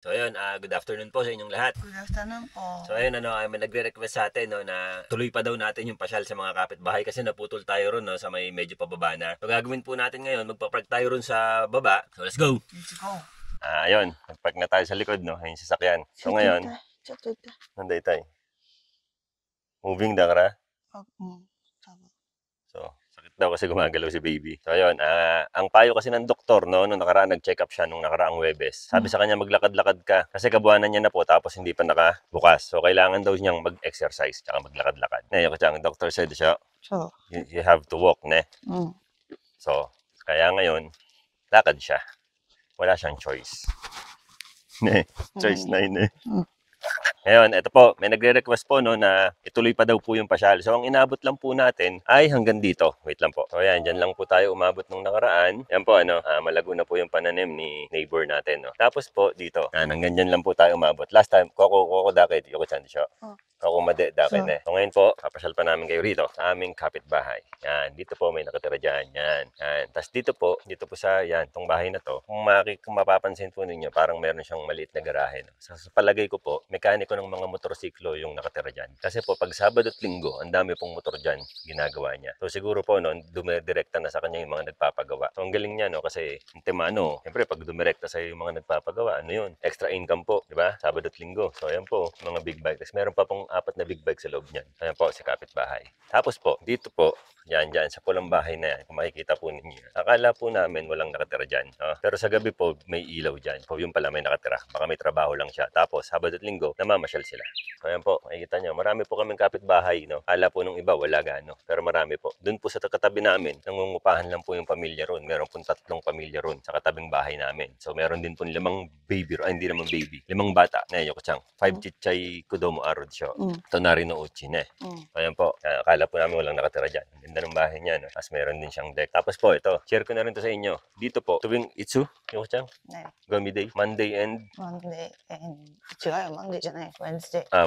So ayun, good afternoon po sa inyong lahat. Good afternoon po. So ayun, may nagre-request sa atin no, na tuloy pa daw natin yung pasyal sa mga kapitbahay kasi naputol tayo ron no, sa may medyo pababa na. So gagawin po natin ngayon, magpa-park tayo ron sa baba. So let's go! Let's go. Ayun, nag-park na tayo sa likod, no, yung sasakyan. So ngayon, nanday tayo. Moving da kara. So, sakit daw kasi gumagalaw si baby. So, ayun, ang payo kasi ng doktor, no, nung nakaraan, nag-check up siya nung nakaraang Webes. Sabi sa kanya, maglakad-lakad ka. Kasi kabuhanan niya na po, tapos hindi pa nakabukas. So, kailangan daw niyang mag-exercise, tsaka maglakad-lakad. Ngayon, kasi ang doctor said siya, So, you have to walk, ne? So, kaya ngayon, lakad siya. Wala siyang choice. Ne, choice na yun eh. Ngayon, ito po, may nagre-request po no, na ituloy pa daw po yung pasyal. So, ang inabot lang po natin ay hanggang dito. Wait lang po. So, ayan, dyan lang po tayo umabot nung nakaraan. Yan po, malago na po yung pananim ni neighbor natin. No? Tapos po, dito, hanggang dyan lang po tayo umabot. Last time, koko dakit, yoko chan siya. Ako dakit eh. So, ngayon po, papasyal pa namin kayo rito sa aming kapitbahay. Yan, dito po may nakatira dyan. Yan. Tapos dito po sa, yan, tong bahay na to, kung mapapansin po ninyo, parang meron siyang maliit na garahe. No? Sa palagay ko po, mekaniko ng mga motorsiklo yung nakatira dyan. Kasi po, pag Sabado at Linggo, ang dami pong motor dyan ginagawa niya. So siguro po, no, dumirekta na sa kanya yung mga nagpapagawa. So ang galing niya, no, kasi siyempre pag dumirekta sa yung mga nagpapagawa, ano yun? Extra income po, di ba? Sabado at Linggo. So ayan po, mga big bike. Tapos meron pa pong 4 na big bike sa loob niyan. Ayan po, si kapitbahay. Tapos po, dito po, yan, sa pulang bahay na yan, kung makikita po ninyo. Akala po namin walang nakatira dyan. Pero sa gabi po, may ilaw dyan. So yung pala may nakatira. Baka may trabaho lang siya. Tapos, Sabado at Linggo, namamasyal sila. So ayan po, makikita nyo. Marami po kaming kapitbahay. No? Akala po nung iba, wala gano. Pero marami po. Doon po sa katabi namin, nangungupahan lang po yung pamilya ron. Meron po 3 pamilya ron sa katabing bahay namin. So meron din po 5 baby, hindi naman baby. 5 bata. Ngayon ko chang. 5 chichay kudomo arod siya. Ito na rin no uchin eh. Ayan po, akala po namin walang nakatira dyan. Ganda ng bahay niya, no? Tapos meron din siyang deck. Tapos po, ito, share ko na rin to sa inyo. Dito po, tuwing Itsu, yung kutsang, Gummy Day, Monday and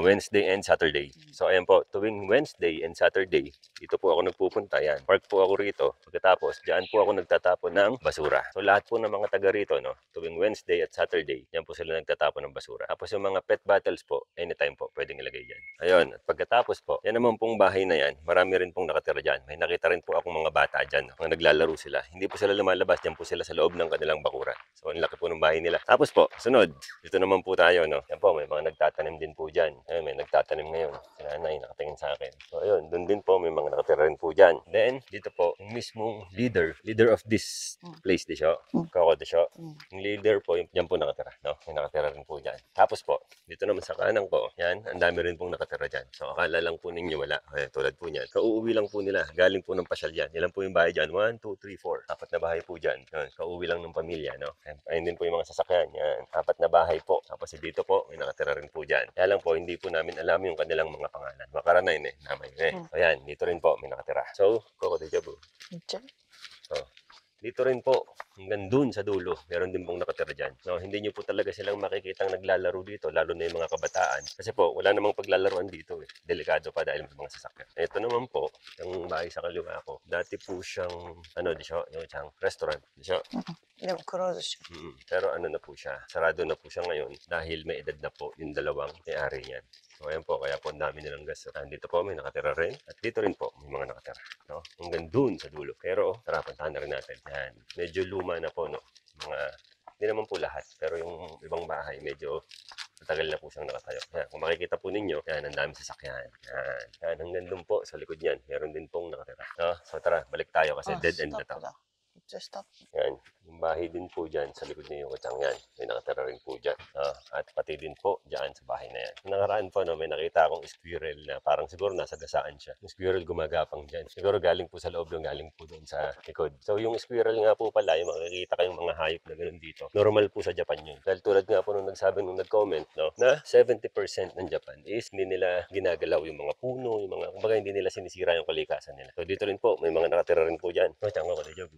Wednesday and Saturday. So, ayan po, tuwing Wednesday and Saturday, dito po ako nagpupunta, yan. Park po ako rito. Pagkatapos, diyan po ako nagtatapon ng basura. So, lahat po ng mga taga rito, no, tuwing Wednesday at Saturday, yan po sila nagtatapon ng basura. Tapos yung mga pet bottles po, anytime po, pwedeng ilagay dyan. Ayun, at pagkatapos po, yan naman pong bahay na yan, marami rin pong nakatira dyan. May nakita rin po akong mga bata dyan, no, mga naglalaro sila. Hindi po sila lumalabas, dyan po sila sa loob ng kanilang bakuran. So, ang laki po ng bahay nila. Tapos po, sunod, dito naman po tayo, no. Yan po, may mga nagtatanim din po dyan. Ayun, may nagtatanim ngayon. Si nanay, nakatingin sa akin. So, ayun, doon din po, may mga nakatira rin po dyan. Then, dito po, yung mismong leader of this place, di siya, kako di siya. Yung leader po, dyan po nakatira, no. May nakatira rin po dyan. Tapos po, dito naman sa kanan ko, yan, ang dami rin pong nakatira dyan. So, akala lang po ninyo wala. Ayan, tulad po niyan. Kauuwi lang po nila. Galing po ng pasyal dyan. Ilan po yung bahay dyan? 1, 2, 3, 4. 4 na bahay po dyan. Yan, kauuwi lang ng pamilya, no? Ayun din po yung mga sasakyan. Yan, 4 na bahay po. Tapos dito po, may nakatira rin po dyan. Kaya lang po, hindi po namin alam yung kanilang mga pangalan. Makaranay eh, namay eh. So, yan, dito rin po, may nakatira. So, Coco de Jabu. So, dito rin po, hanggang dun sa dulo, meron din pong nakatira dyan. No, hindi nyo po talaga silang makikitang naglalaro dito, lalo na yung mga kabataan. Kasi po, wala namang paglalaroan dito eh. Delikado pa dahil may mga sasakyan. Ito naman po, yung bahay sa kaliwa ko, dati po siyang, di siya, yung siyang restaurant. Di siya. Pero na po siya, sarado na po siya ngayon dahil may edad na po yung dalawang may-ari niyan. So ayan po, kaya po ang dami nilang gas. Dito po may nakatira rin. At dito rin po may mga nakatira. No? Hanggang dun sa dulo. Pero tara, puntahan na rin natin. Yan. Medyo luma na po. No? Hindi naman po lahat. Pero yung ibang bahay, medyo matagal na po siyang nakatayo. Yan. Kung makikita po ninyo, yan, ang dami sasakyan. Yan. Yan. Hanggang dun po, sa likod yan, meron din pong nakatira. No? So tara, balik tayo kasi dead end na to. Yan. Yung bahay din po dyan sa likod niyo yung kutsang yan. May nakatira rin po dyan. At pati din po dyan sa bahay na yan. Nakaraan po, may nakita akong squirrel na parang siguro nasa gasaan siya. Yung squirrel gumagapang dyan. Siguro galing po sa loob yung galing po doon sa likod. So yung squirrel nga po pala, yung makikita kayong mga hayop na ganun dito. Normal po sa Japan yun. Dahil tulad nga po nung nagsabi nung nag-comment, no, na 70% ng Japan is hindi nila ginagalaw yung mga puno, yung mga, kumbaga hindi nila sinisira yung kalikasan nila. So dito rin po, may mga nakatira rin po dyan.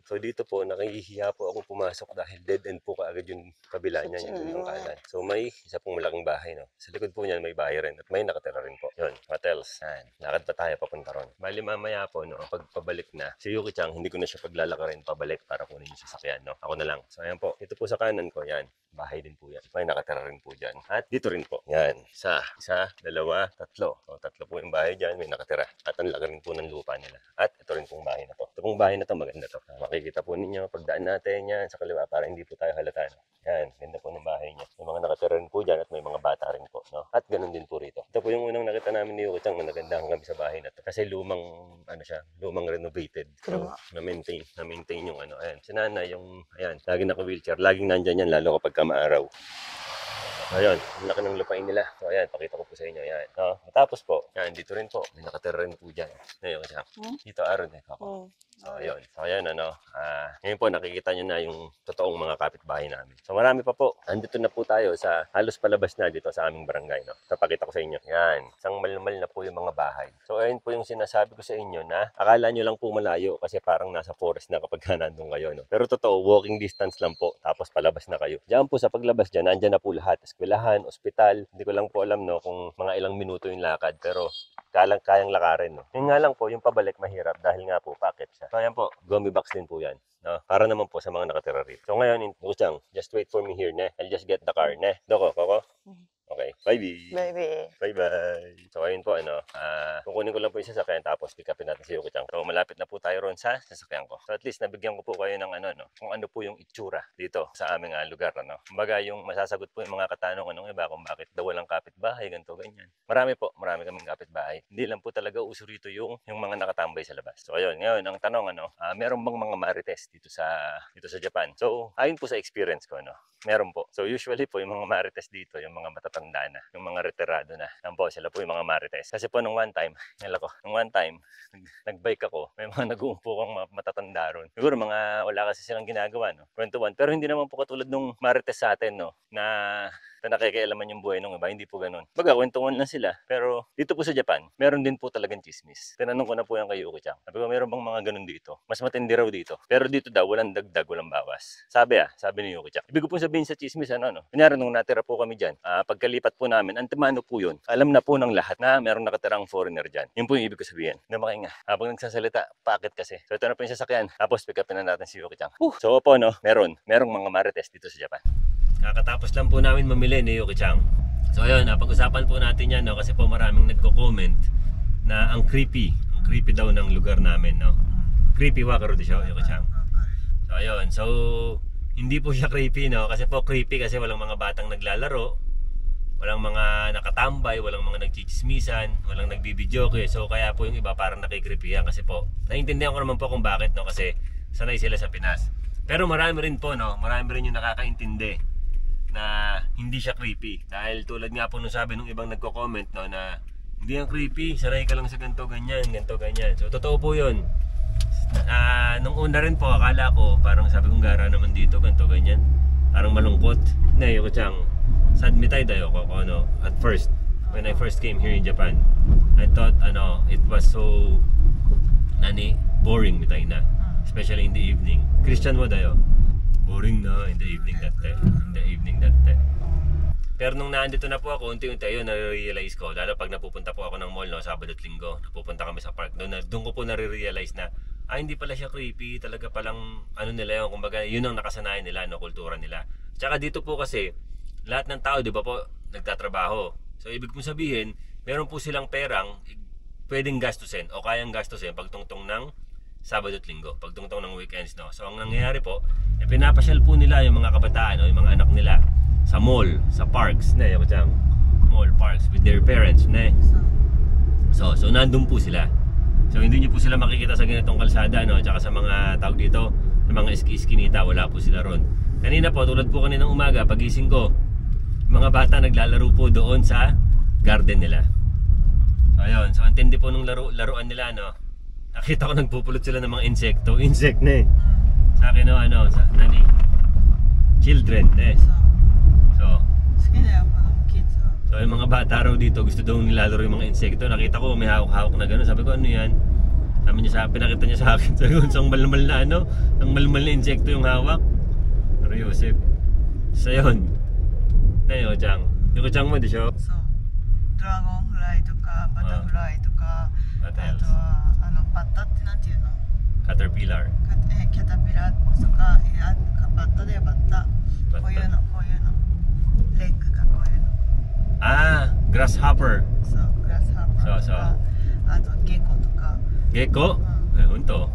So dito po, nakahihiya po akong pumasok dahil dead end po kaagad yung kabila niya, yung gandang kanan. So may isa pong malaking bahay, no. Sa likod po niyan may bahay rin at may nakatira rin po. Yun, hotels. Yan. Lakad pa tayo papunta ron. Bali mamaya po, no, pag pabalik na, si Yuki-chan, hindi ko na siya paglalakarin pabalik para kunin yung sasakyan, no. Ako na lang. So ayan po, ito po sa kanan ko, yan. bahay din po yan. May nakatira rin po dyan. At dito rin po. Yan. Isa, dalawa, tatlo. O, tatlo po yung bahay dyan. May nakatira. At ang laki rin po ng lupa nila. At ito rin pong bahay na to. Ito pong bahay na to, maganda to. Makikita po ninyo, pagdaan natin yan sa kaliwa para hindi po tayo halata. No? Yan, ganda po ng bahay niya. May mga nakatira rin po dyan at may mga bata rin po. No? At ganun din po rito. Ito po yung unang nakita namin ni Yuki-chan na nagandahan kami sa bahay na to. Kasi lumang renovated. So, na-maintain yung ano. Ayan, si nanay yung, ayan, lagi naka-wheelchair. Laging nandyan yan, lalo kapag maaraw. Ayun, ang laki ng lupain nila. So, ayan, pakita ko po sa inyo. Ayan. No? Matapos po, ayan, dito rin po. May nakatira rin po dyan. Ngayon, dito aron eh. Ako. So, ayun. So, ayan, ngayon po, nakikita nyo na yung totoong mga kapitbahay namin. So, marami pa po. Andito na po tayo sa halos palabas na dito sa aming barangay. No? Papakita ko sa inyo. Yan. Isang malmal na po yung mga bahay. So, ayun po yung sinasabi ko sa inyo na akala nyo lang po malayo kasi parang nasa forest na kapag nandun kayo. No? Pero totoo, walking distance lang po. Tapos palabas na kayo. Diyan po sa paglabas dyan, nandyan na po lahat. Eskwelahan, ospital. Hindi ko lang po alam no, kung mga ilang minuto yung lakad. Pero kayang lakarin. No? Yun nga lang po, yung pabalik mahirap dahil nga po, pakit siya. So, ayan po, gummy box din po yan. No? Para naman po sa mga nakatira rito. So, ngayon, Yuki-chan, just wait for me here, ne? I'll just get the car, ne? Doko, Koko? Okay, bye-bye. Bye-bye. So, ayun po, kukunin ko lang po yung sasakyan tapos pick upin natin si Yuki-chan. So, malapit na po tayo ron sa sasakyan ko. So, at least nabigyan ko po kayo ng kung ano po yung itsura dito sa aming lugar, Kumbaga, yung masasagot po yung mga katanungan ng iba kung bakit daw walang kapitbahay, ganito, ganyan. Marami kaming kapitbahay. Hindi lang po talaga uso rito yung mga nakatambay sa labas. So, ayun, ngayon, ang tanong, meron bang mga marites dito sa Japan? So, ayon po sa experience ko, meron po. So, usually po, yung mga marites dito, yung mga matatanda na, yung mga retirado na. Yan po, sila po yung mga marites. Kasi po, nung one time, nagbike ako, may mga nag-uumpo kong matatanda ron. Siguro wala kasi silang ginagawa, Kwentuhan. Pero hindi naman po katulad nung marites sa atin, na nakikialaman yung buhay ng iba. Hindi po ganun. Baga, kwentuhan lang sila. Pero dito po sa Japan, meron din po talagang chismis. Tinanong ko na po yan kay Yuki-chan. Sabi ko, meron bang mga ganun dito? Mas matindi raw dito. Pero dito daw, walang dagdag, walang bawas. Sabi ni Yuki-chan. Ibig ko po sabihin sa chismis, Kunyari, nung natira po kami dyan, pagkalipat po namin, antimano po yun. Alam na po ng lahat na meron nakatirang foreigner dyan. Yun po yung ibig ko sabihin. Na makainga. Habang nagsasalita, pakit kasi. So ito na po yung sasakyan. Tapos pick upin na natin si Yuki-chan. So po, merong mga marites dito sa Japan. Kakatapos lang po namin mamili ni Yuki-chan. So ayun, pag-usapan po natin yan, kasi po maraming nagko-comment na ang creepy daw ng lugar namin, Creepy wakaro di siya, Yuki-chan. So ayun, so hindi po siya creepy, kasi po creepy kasi walang mga batang naglalaro, walang mga nakatambay, walang mga nagchichismisan, walang nagbibidyoke. So kaya po yung iba parang nakikreepy yan kasi po naiintindihan ko naman po kung bakit, kasi sanay sila sa Pinas. Pero marami rin po, marami rin yung nakakaintindi na hindi siya creepy. Dahil tulad nga po nung sabi nung ibang nagko-comment, na hindi yan creepy, sanay ka lang sa ganito, ganyan. So totoo po yun. Nung una rin po, akala ko, parang sabi kong gara naman dito, ganito, ganyan. Parang malungkot. Hindi, Yuki-chan, sad mitay dayo ko, at first, when I first came here in Japan, I thought, it was so, boring mitay na. Especially in the evening. Christian mo dayo? Boring na in the evening that day. Pero nung nandito na po ako, unti-unti ayun, nare-realize ko, lalo pag napupunta po ako ng mall, Sabado at Linggo, napupunta kami sa park, doon ko po nare-realize na, hindi pala siya creepy, talaga palang, nila yun, kumbaga, yun ang nakasanayan nila, kultura nila. Tsaka dito po kasi, lahat ng tao, di ba po, nagtatrabaho. So, ibig kong sabihin, meron po silang perang, pwedeng gastusin, o kayang gastusin, pagtungtong ng Sabado at Linggo, pagtungtong ng weekends, So, ang nangyayari po, pinapasyal po nila yung mga kabataan, yung mga anak nila, sa mall, sa parks, Yuki-chan, mall, parks, with their parents, So, nandun po sila. So, hindi nyo po sila makikita sa ganitong kalsada, Tsaka sa mga tawag dito, sa mga iskinita, wala po sila ron. Kanina po, tulad po kaninang umaga, pagising ko, mga bata naglalaro po doon sa garden nila. So, ayun. So, ang tindi po nung laruan nila, nakita ko nagpupulot sila ng mga insekto. Insect sa akin, children, So, yung mga bata raw dito, gusto daw nilalaro yung mga insekto. Nakita ko, may hawak-hawak na gano'n. Sabi ko, ano yan? Pinakita niya sa akin. Sabi ko, isang malmal na ang malmal na insekto yung hawak. Pero Yosef. So, yun. Yuki-chan. Yuki-chan mo, di siya? So, dragonfly とか、バタフライとか、あとは、バッタってなんていうの？ Caterpillar. キャタピラとか、バッタだよ、バッタ。こういうの。レッグがこういうの。Ah, grasshopper. そう、グラスハッパーとか、あとゲコとか。Gecko? Ayun to.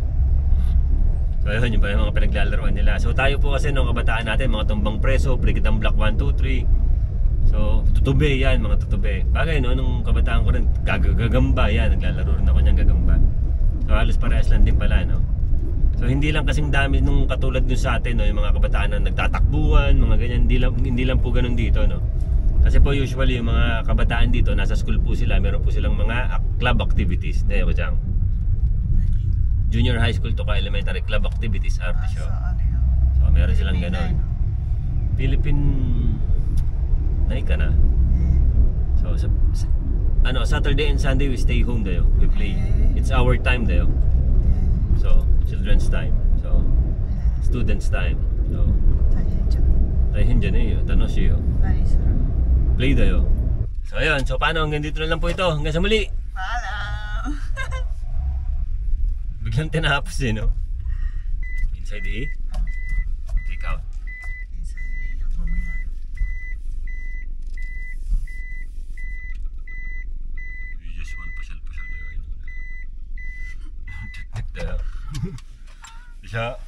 So ayun, yung mga pinaglalaroan nila. So tayo po kasi nung kabataan natin, mga tumbang preso, Brigitang Block 1, 2, 3. So tutube yan, mga tutube. Bagay no, nung kabataan ko rin, gagamba yan. Naglalaro rin ako niyang gagamba. So halos parehas lang din pala, no? So hindi lang kasing dami nung katulad dun sa atin, no? Yung mga kabataan na nagtatakbuhan, mga ganyan. Hindi lang po ganun dito, no? Kasi po usually yung mga kabataan dito, nasa school po sila, meron po silang mga club activities. Dahil ko dyan. Junior high school to ka elementary club activities arte siya. So meron silang gano'n. Philippine Nay ka na. So Saturday and Sunday we stay home dayo. We play. It's our time dayo. So children's time. So students time. So 大変じゃねえよ. Tanos yo. Play dayo. So ayun. So paano hanggang dito na lang po ito. Hanggang sa muli. Paalam. Biglang tinapos eh, no? Inside the take out. You just want pasyal-pasyal tayo. Tik-tik tayo. Isa.